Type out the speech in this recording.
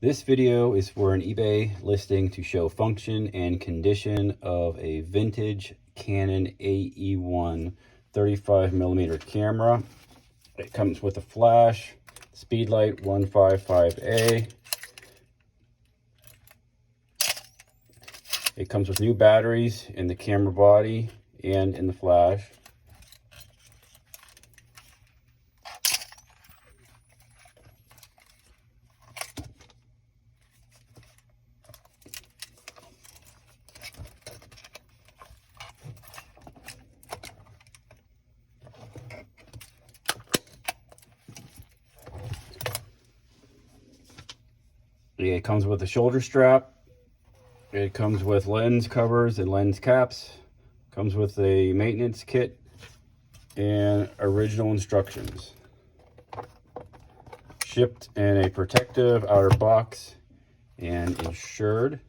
This video is for an eBay listing to show function and condition of a vintage Canon AE-1 35mm camera. It comes with a flash, speedlight 155A. It comes with new batteries in the camera body and in the flash. It comes with a shoulder strap. It comes with lens covers and lens caps. Comes with a maintenance kit and original instructions. Shipped in a protective outer box and insured.